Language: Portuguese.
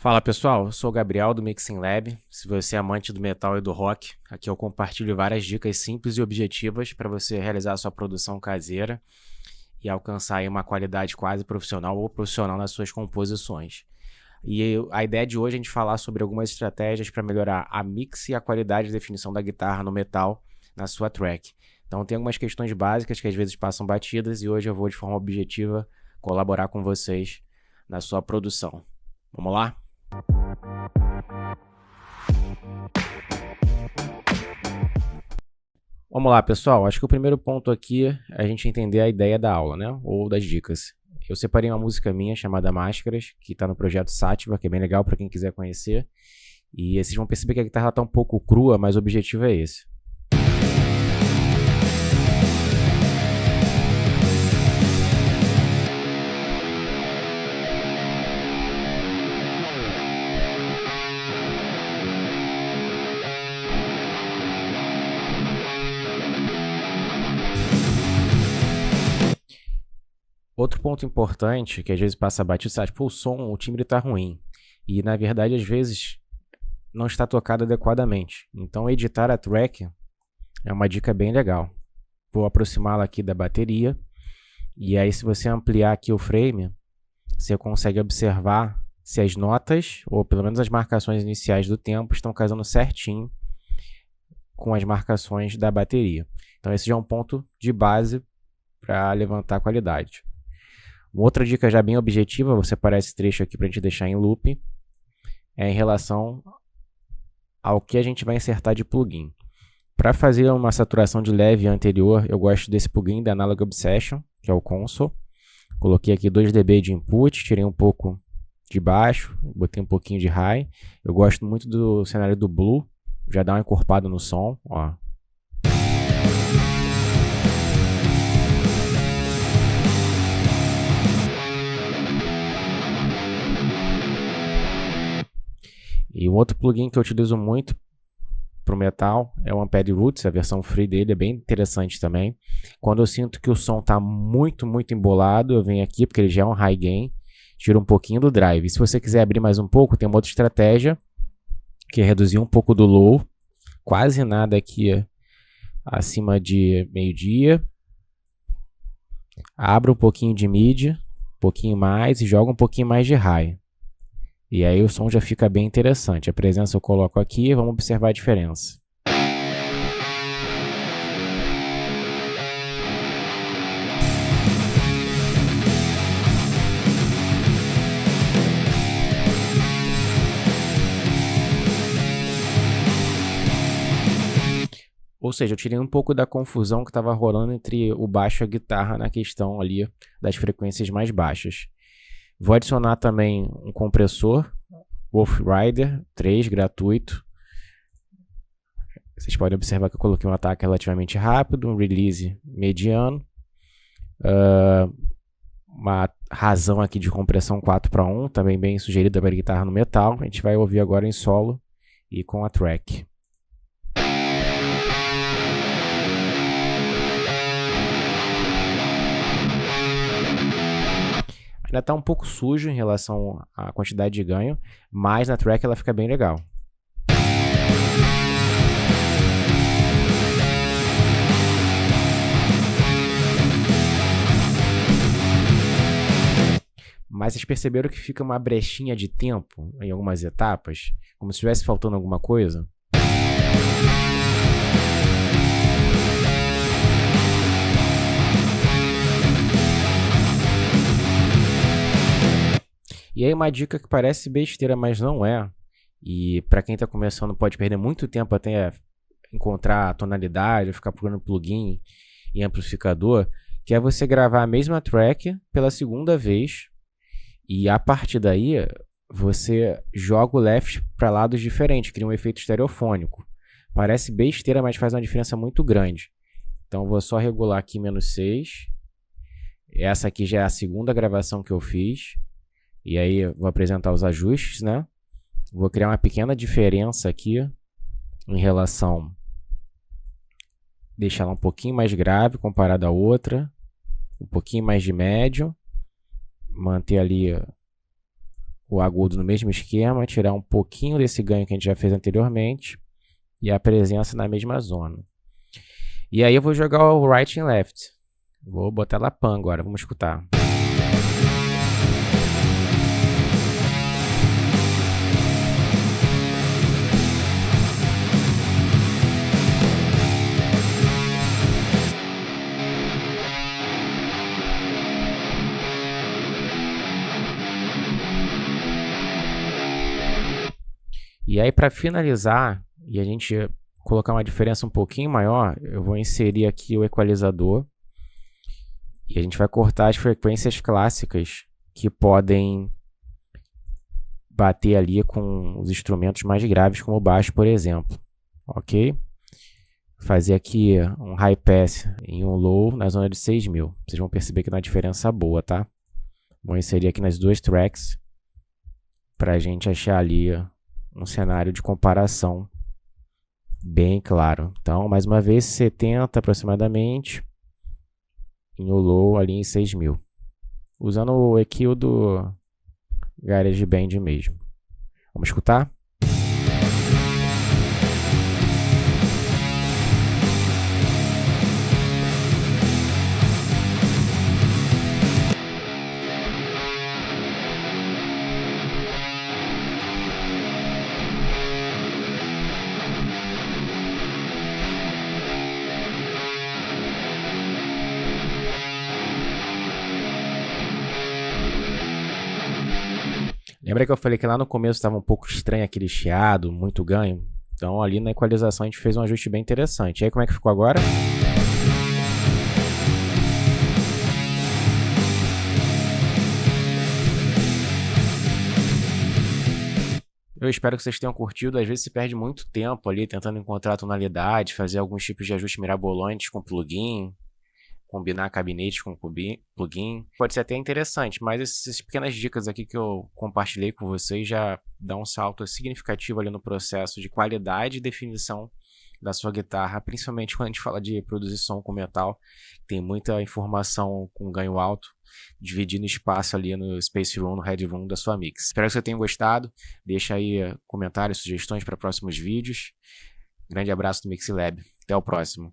Fala pessoal, eu sou o Gabriel do Mixing Lab. Se você é amante do metal e do rock, aqui eu compartilho várias dicas simples e objetivas para você realizar a sua produção caseira e alcançar aí uma qualidade quase profissional ou profissional nas suas composições. A ideia de hoje é a gente falar sobre algumas estratégias para melhorar a mix e a qualidade de definição da guitarra no metal na sua track. Então tem algumas questões básicas que às vezes passam batidas e hoje eu vou de forma objetiva colaborar com vocês na sua produção. Vamos lá? Vamos lá, pessoal. Acho que o primeiro ponto aqui é a gente entender a ideia da aula, né? Ou das dicas. Eu separei uma música minha chamada Máscaras, que está no projeto Sátiva, que é bem legal para quem quiser conhecer. E vocês vão perceber que a guitarra está um pouco crua, mas o objetivo é esse. Outro ponto importante, que às vezes passa batido, sabe? Pô, o timbre tá ruim. E na verdade, às vezes, não está tocado adequadamente. Então, editar a track é uma dica bem legal. Vou aproximá-la aqui da bateria. E aí, se você ampliar aqui o frame, você consegue observar se as notas, ou pelo menos as marcações iniciais do tempo, estão casando certinho com as marcações da bateria. Então, esse já é um ponto de base para levantar a qualidade. Uma outra dica já bem objetiva, vou separar esse trecho aqui para a gente deixar em loop, é em relação ao que a gente vai insertar de plugin. Para fazer uma saturação de leve anterior, eu gosto desse plugin da Analog Obsession, que é o Console. Coloquei aqui 2 dB de input, tirei um pouco de baixo, botei um pouquinho de high. Eu gosto muito do cenário do Blue, já dá uma encorpada no som, ó. E um outro plugin que eu utilizo muito para o metal é o Amped Roots, a versão free dele é bem interessante também. Quando eu sinto que o som está muito embolado, eu venho aqui, porque ele já é um high gain, tiro um pouquinho do drive. E se você quiser abrir mais um pouco, tem uma outra estratégia, que é reduzir um pouco do low, quase nada aqui acima de meio-dia. Abra um pouquinho de mid, um pouquinho mais e joga um pouquinho mais de high. E aí o som já fica bem interessante. A presença eu coloco aqui, vamos observar a diferença. Ou seja, eu tirei um pouco da confusão que estava rolando entre o baixo e a guitarra na questão ali das frequências mais baixas. Vou adicionar também um compressor, Wolf Rider 3, gratuito. Vocês podem observar que eu coloquei um ataque relativamente rápido, um release mediano, uma razão aqui de compressão 4:1, também bem sugerida para guitarra no metal. A gente vai ouvir agora em solo e com a track. Ainda está um pouco sujo em relação à quantidade de ganho, mas na track ela fica bem legal. Mas vocês perceberam que fica uma brechinha de tempo em algumas etapas? Como se estivesse faltando alguma coisa? E aí uma dica que parece besteira, mas não é. E para quem está começando pode perder muito tempo até encontrar a tonalidade, ou ficar procurando plugin e amplificador, que é você gravar a mesma track pela segunda vez e a partir daí você joga o left para lados diferentes, cria um efeito estereofônico. Parece besteira, mas faz uma diferença muito grande. Então vou só regular aqui -6. Essa aqui já é a segunda gravação que eu fiz. E aí vou apresentar os ajustes, né? Vou criar uma pequena diferença aqui em relação, deixar ela um pouquinho mais grave comparada à outra, um pouquinho mais de médio, manter ali o agudo no mesmo esquema, tirar um pouquinho desse ganho que a gente já fez anteriormente e a presença na mesma zona. E aí eu vou jogar o right and left. Vou botar lá pan agora, vamos escutar. E aí, para finalizar, e a gente colocar uma diferença um pouquinho maior, eu vou inserir aqui o equalizador. E a gente vai cortar as frequências clássicas que podem bater ali com os instrumentos mais graves, como o baixo, por exemplo. Ok? Fazer aqui um high pass em um low na zona de 6.000. Vocês vão perceber que dá uma diferença boa, tá? Vou inserir aqui nas duas tracks para a gente achar ali um cenário de comparação bem claro. Então, mais uma vez, 70 aproximadamente, em um low ali em 6.000. Usando o EQ do GarageBand mesmo. Vamos escutar? Lembra que eu falei que lá no começo estava um pouco estranho aquele chiado, muito ganho? Então ali na equalização a gente fez um ajuste bem interessante. E aí como é que ficou agora? Eu espero que vocês tenham curtido. Às vezes se perde muito tempo ali tentando encontrar tonalidade, fazer alguns tipos de ajustes mirabolantes com plugin, combinar gabinete com plugin. Pode ser até interessante, mas essas pequenas dicas aqui que eu compartilhei com vocês já dão um salto significativo ali no processo de qualidade e definição da sua guitarra, principalmente quando a gente fala de produzir som com metal. Tem muita informação com ganho alto, dividindo espaço ali no Space Room, no Headroom da sua mix. Espero que você tenha gostado. Deixa aí comentários, sugestões para próximos vídeos. Grande abraço do Mixlab. Até o próximo.